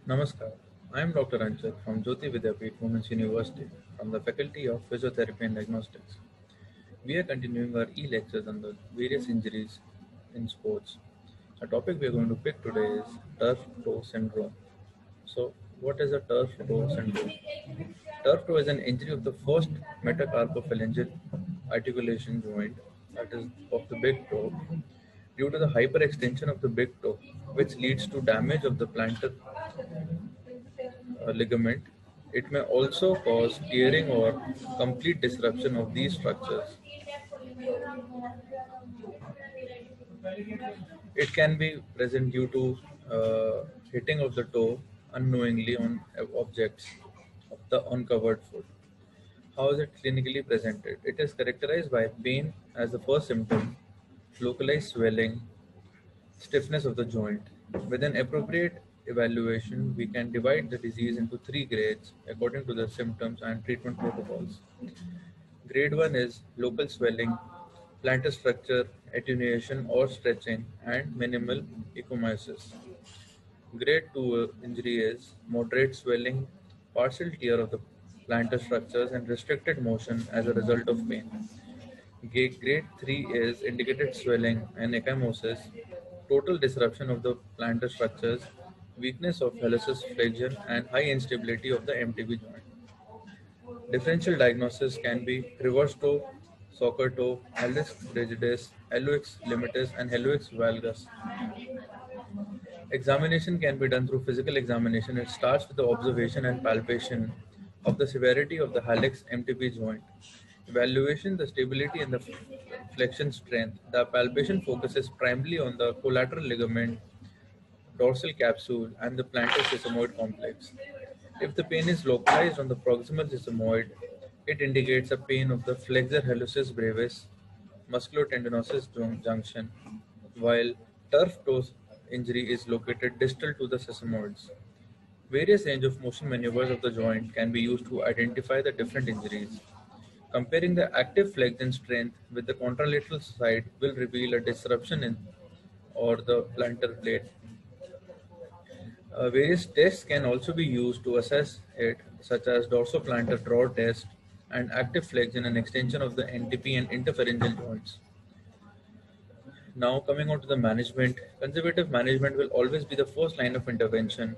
Namaskar. I am Dr. Anchal from Jyoti Vidyapeeth Women's University from the Faculty of Physiotherapy and Diagnostics. We are continuing our e-lectures on the various injuries in sports. The topic we are going to pick today is turf toe syndrome. So, what is a turf toe syndrome? Turf toe is an injury of the first metacarpophalangeal articulation joint, that is of the big toe, due to the hyperextension of the big toe, which leads to damage of the plantar ligament. It may also cause tearing or complete disruption of these structures. It can be present due to hitting of the toe unknowingly on objects of the uncovered foot. How is it clinically presented? It is characterized by pain as the first symptom, localized swelling, stiffness of the joint. With an appropriate evaluation, we can divide the disease into three grades according to the symptoms and treatment protocols. Grade 1 is local swelling, plantar structure attenuation or stretching, and minimal ecchymosis. Grade 2 injury is moderate swelling, partial tear of the plantar structures, and restricted motion as a result of pain. Grade 3 is indicated swelling and ecchymosis, total disruption of the plantar structures, weakness of hallucis flexion, and high instability of the MTB joint. Differential diagnosis can be reverse toe, soccer toe, hallux rigidus, hallux limitus, and hallux valgus. Examination can be done through physical examination. It starts with the observation and palpation of the severity of the hallux MTB joint. Evaluation, the stability and the flexion strength. The palpation focuses primarily on the collateral ligament, dorsal capsule, and the plantar sesamoid complex. If the pain is localized on the proximal sesamoid, it indicates a pain of the flexor hallucis brevis, musculotendinosus junction, while turf toe injury is located distal to the sesamoids. Various range of motion maneuvers of the joint can be used to identify the different injuries. Comparing the active flexion strength with the contralateral side will reveal a disruption in or the plantar plate. Various tests can also be used to assess it, such as dorsoplantar draw test and active flexion and extension of the NTP and interpharyngeal joints. Now, coming on to the management, conservative management will always be the first line of intervention.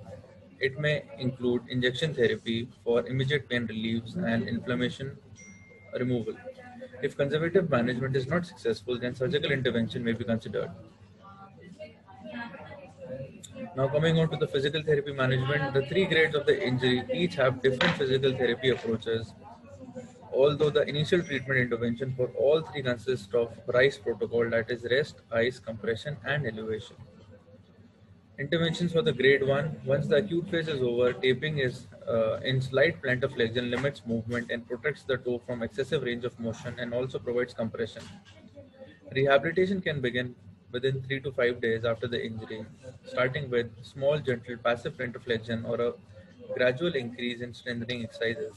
It may include injection therapy for immediate pain relief and inflammation removal. If conservative management is not successful, then surgical intervention may be considered. Now, coming on to the physical therapy management, the three grades of the injury each have different physical therapy approaches. Although the initial treatment intervention for all three consists of RICE protocol, that is rest, ice, compression, and elevation. Interventions for the grade 1, once the acute phase is over, taping is in slight plantar flexion limits movement and protects the toe from excessive range of motion and also provides compression. Rehabilitation can begin within 3 to 5 days after the injury, starting with small, gentle, passive plantar flexion or a gradual increase in strengthening exercises.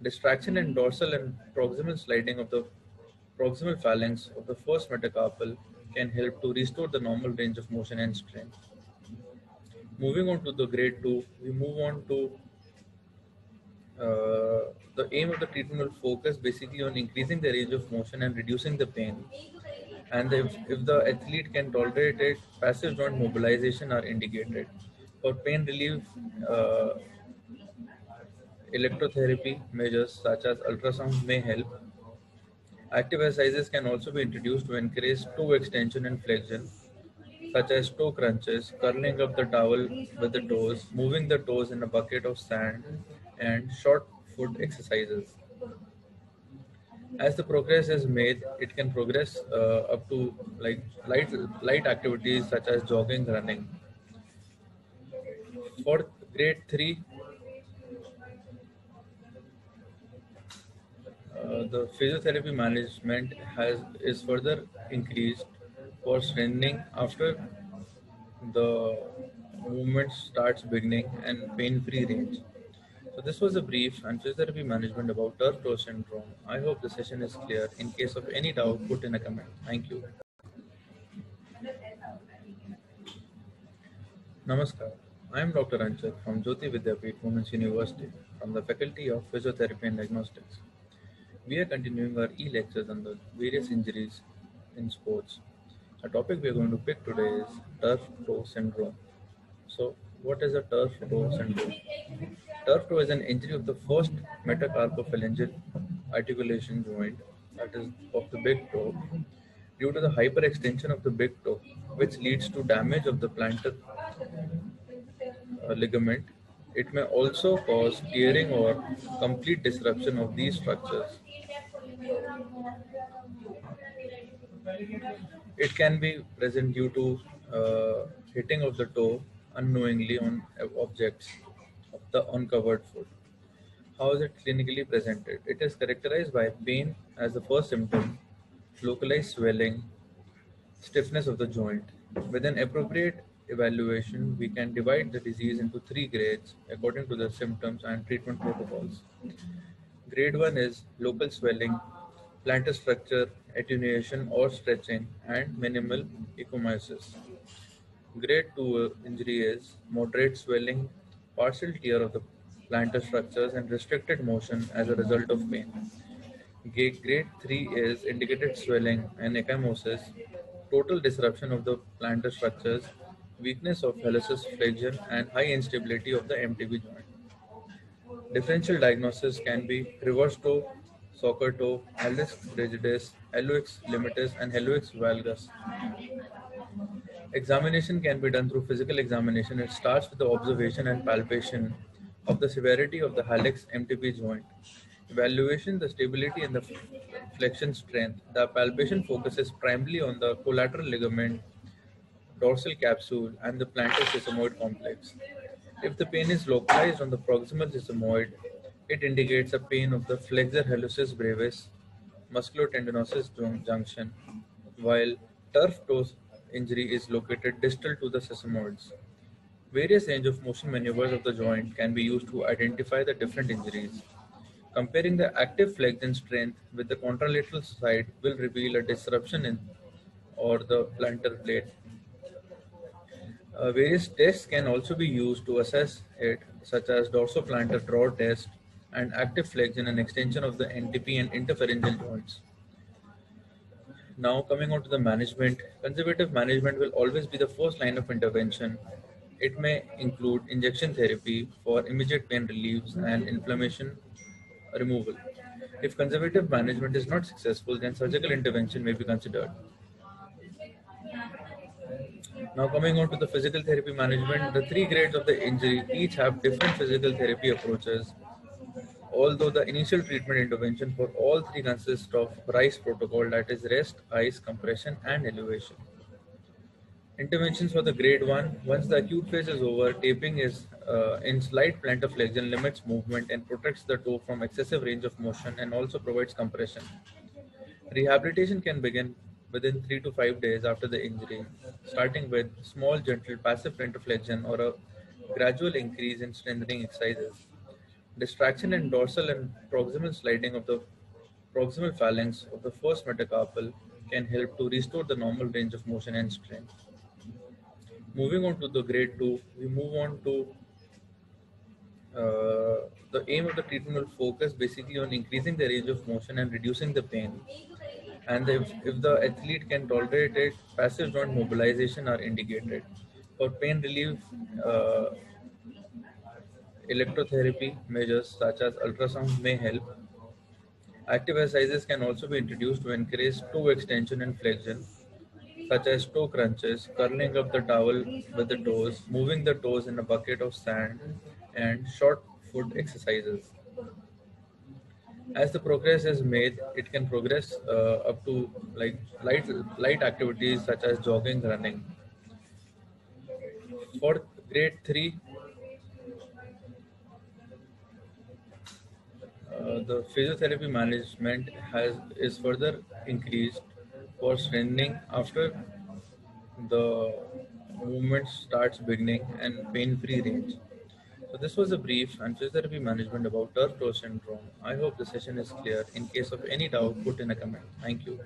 Distraction and dorsal and proximal sliding of the proximal phalanx of the first metacarpal can help to restore the normal range of motion and strength. Moving on to the grade 2, we move on to the aim of the treatment will focus basically on increasing the range of motion and reducing the pain. And if the athlete can tolerate it, passive joint mobilization are indicated. For pain relief, electrotherapy measures such as ultrasound may help. Active exercises can also be introduced to encourage toe extension and flexion, such as toe crunches, curling up the towel with the toes, moving the toes in a bucket of sand, and short foot exercises. As the progress is made, it can progress up to like light activities such as jogging, running. For grade 3, the physiotherapy management is further increased for strengthening after the movement starts beginning and pain-free range. So this was a brief and physiotherapy management about turf toe syndrome. I hope the session is clear. In case of any doubt, put in a comment. Thank you. Namaskar. I am Dr. Anchal from Jyoti Vidyapeeth Women's University from the Faculty of Physiotherapy and Diagnostics. We are continuing our e-lectures on the various injuries in sports. The topic we are going to pick today is turf toe syndrome. So, what is a turf toe syndrome? Turf toe is an injury of the first metacarpophalangeal articulation joint, that is of the big toe, due to the hyperextension of the big toe, which leads to damage of the plantar ligament. It may also cause tearing or complete disruption of these structures. It can be present due to hitting of the toe unknowingly on objects of the uncovered foot. How is it clinically presented? It is characterized by pain as the first symptom, localized swelling, stiffness of the joint. With an appropriate evaluation, we can divide the disease into three grades according to the symptoms and treatment protocols. Grade 1 is local swelling, plantar structure attenuation or stretching, and minimal ecchymosis. Grade 2 injury is moderate swelling, partial tear of the plantar structures, and restricted motion as a result of pain. Grade 3 is indicated swelling and ecchymosis, total disruption of the plantar structures, weakness of hallucis flexion, and high instability of the MTB joint. Differential diagnosis can be reverse toe, soccer toe, hallux rigidus, hallux limitus, and hallux valgus. Examination can be done through physical examination. It starts with the observation and palpation of the severity of the hallux MTP joint. Evaluation, the stability and the flexion strength. The palpation focuses primarily on the collateral ligament, dorsal capsule, and the plantar sesamoid complex. If the pain is localized on the proximal sesamoid, it indicates a pain of the flexor hallucis brevis, musculotendinosus junction, while turf toe injury is located distal to the sesamoids. Various range of motion maneuvers of the joint can be used to identify the different injuries. Comparing the active flexion strength with the contralateral side will reveal a disruption in or the plantar plate. Various tests can also be used to assess it, such as dorsoplantar draw test and active flexion and extension of the NTP and interpharyngeal joints. Now, coming on to the management, conservative management will always be the first line of intervention. It may include injection therapy for immediate pain relief and inflammation removal. If conservative management is not successful, then surgical intervention may be considered. Now, coming on to the physical therapy management, the three grades of the injury each have different physical therapy approaches. Although the initial treatment intervention for all three consists of RICE protocol, that is rest, ice, compression, and elevation. Interventions for the grade 1, once the acute phase is over, taping is in slight plantar flexion limits movement and protects the toe from excessive range of motion and also provides compression. Rehabilitation can begin within 3 to 5 days after the injury, starting with small gentle passive plantar flexion or a gradual increase in strengthening exercises. Distraction and dorsal and proximal sliding of the proximal phalanx of the first metacarpal can help to restore the normal range of motion and strength. Moving on to the grade 2, we move on to the aim of the treatment will focus basically on increasing the range of motion and reducing the pain. And if the athlete can tolerate it, passive joint mobilization are indicated. For pain relief, electrotherapy measures such as ultrasound may help. Active exercises can also be introduced to encourage toe extension and flexion, such as toe crunches, curling up the towel with the toes, moving the toes in a bucket of sand, and short foot exercises. As the progress is made, it can progress up to like light activities such as jogging, running. For grade 3, the physiotherapy management is further increased for strengthening after the movement starts beginning and pain-free range. So this was a brief on physiotherapy management about turf toe syndrome. I hope the session is clear. In case of any doubt, put in a comment. Thank you.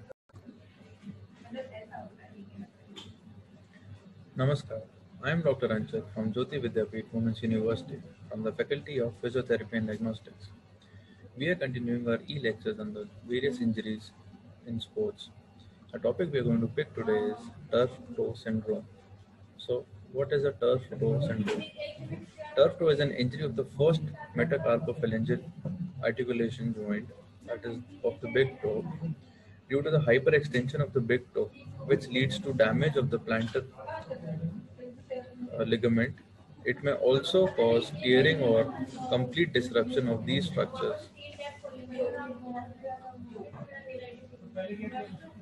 Namaskar. I am Dr. Anchal from Jyoti Vidyapeeth Women's University from the Faculty of Physiotherapy and Diagnostics. We are continuing our e-lectures on the various injuries in sports. The topic we are going to pick today is turf toe syndrome. So, what is a turf toe syndrome? Turf toe is an injury of the first metacarpophalangeal articulation joint, that is of the big toe, due to the hyperextension of the big toe, which leads to damage of the plantar ligament. It may also cause tearing or complete disruption of these structures.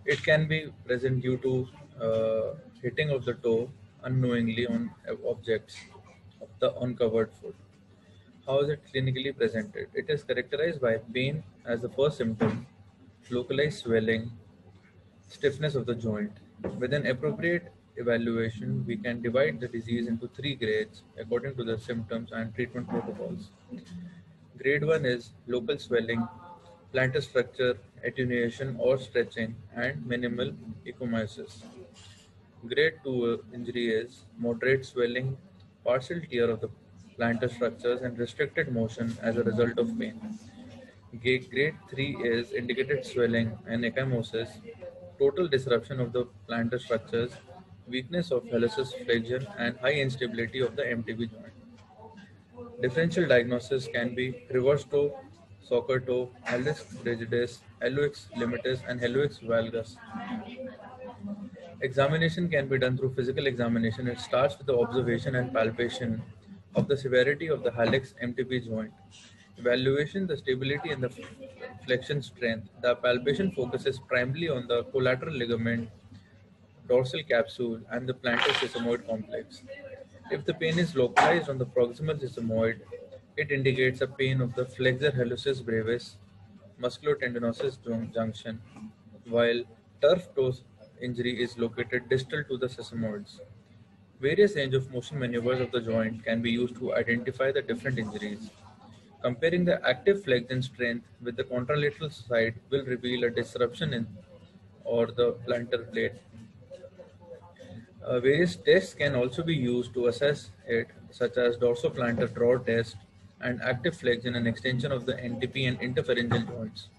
It can be present due to hitting of the toe unknowingly on objects of the uncovered foot. How is it clinically presented? It is characterized by pain as the first symptom, localized swelling, stiffness of the joint. With an appropriate evaluation, we can divide the disease into three grades according to the symptoms and treatment protocols. Grade 1 is local swelling, plantar structure attenuation or stretching, and minimal ecchymosis. Grade 2 injury is moderate swelling, partial tear of the plantar structures, and restricted motion as a result of pain. Grade 3 is indicated swelling and ecchymosis, total disruption of the plantar structures, weakness of hallucis flexion, and high instability of the MTB joint. Differential diagnosis can be reverse toe, soccer toe, hallux rigidus, hallux limitus, and hallux valgus. Examination can be done through physical examination. It starts with the observation and palpation of the severity of the hallux MTB joint. Evaluation, the stability and the flexion strength. The palpation focuses primarily on the collateral ligament, dorsal capsule, and the plantar sesamoid complex. If the pain is localized on the proximal sesamoid, it indicates a pain of the flexor hallucis brevis, musculotendinosus junction, while turf toe injury is located distal to the sesamoids. Various range of motion maneuvers of the joint can be used to identify the different injuries. Comparing the active flexion strength with the contralateral side will reveal a disruption in or the plantar plate. Various tests can also be used to assess it, such as dorsoplantar draw test and active flexion and extension of the NTP and interpharyngeal joints.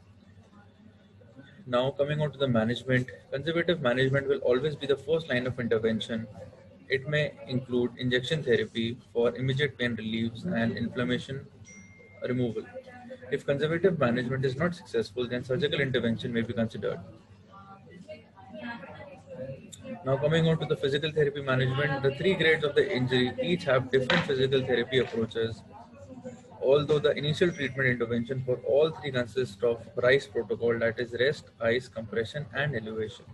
Now, coming on to the management, conservative management will always be the first line of intervention. It may include injection therapy for immediate pain relief and inflammation removal. If conservative management is not successful, then surgical intervention may be considered. Now, coming on to the physical therapy management, the three grades of the injury each have different physical therapy approaches. Although the initial treatment intervention for all three consists of RICE protocol, that is rest, ice, compression, and elevation.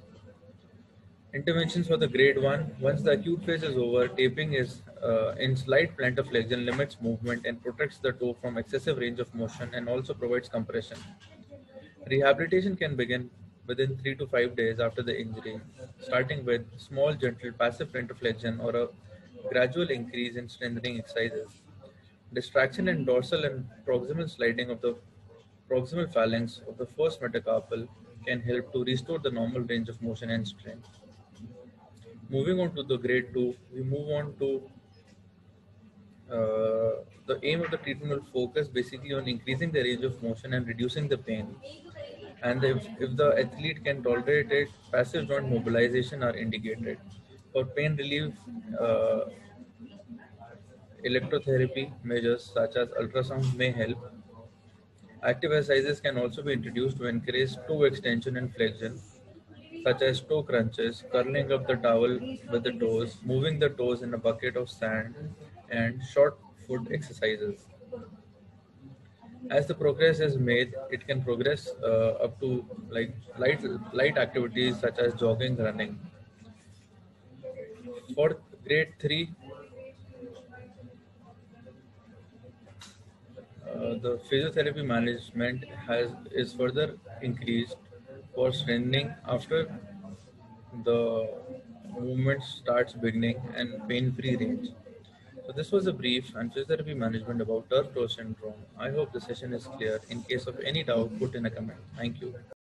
Interventions for the grade 1. Once the acute phase is over, taping is in slight plantar flexion limits movement and protects the toe from excessive range of motion and also provides compression. Rehabilitation can begin within 3 to 5 days after the injury, starting with small, gentle, passive plantar flexion or a gradual increase in strengthening exercises. Distraction and dorsal and proximal sliding of the proximal phalanx of the first metacarpal can help to restore the normal range of motion and strength. Moving on to the grade 2, we move on to the aim of the treatment will focus basically on increasing the range of motion and reducing the pain. And if the athlete can tolerate it, passive joint mobilization are indicated. For pain relief, electrotherapy measures such as ultrasound may help. Active exercises can also be introduced to encourage toe extension and flexion, such as toe crunches, curling up the towel with the toes, moving the toes in a bucket of sand, and short foot exercises. As the progress is made, it can progress up to like light activities such as jogging, running. For grade 3, the physiotherapy management is further increased for strengthening after the movement starts beginning and pain-free range. So this was a brief on physiotherapy management about turf toe syndrome. I hope the session is clear. In case of any doubt, put in a comment. Thank you.